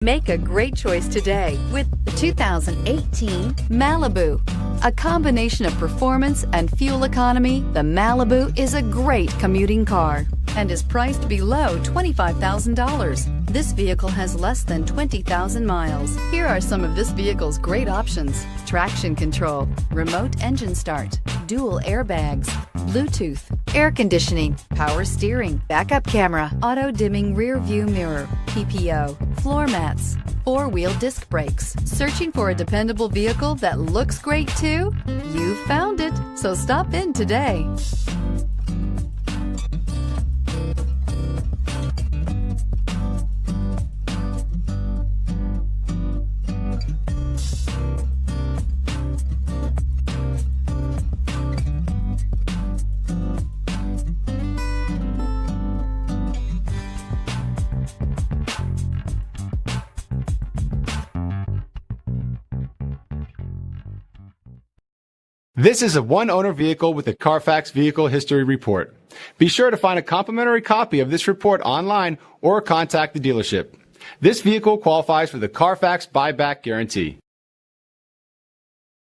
Make a great choice today with the 2018 Malibu. A combination of performance and fuel economy, the Malibu is a great commuting car and is priced below $25,000. This vehicle has less than 20,000 miles. Here are some of this vehicle's great options: traction control, remote engine start, dual airbags, Bluetooth, air conditioning, power steering, backup camera, auto dimming rear view mirror, PPO, floor mats, four-wheel disc brakes. Searching for a dependable vehicle that looks great too? You found it, so stop in today. This is a one-owner vehicle with a Carfax Vehicle History Report. Be sure to find a complimentary copy of this report online or contact the dealership. This vehicle qualifies for the Carfax Buyback Guarantee.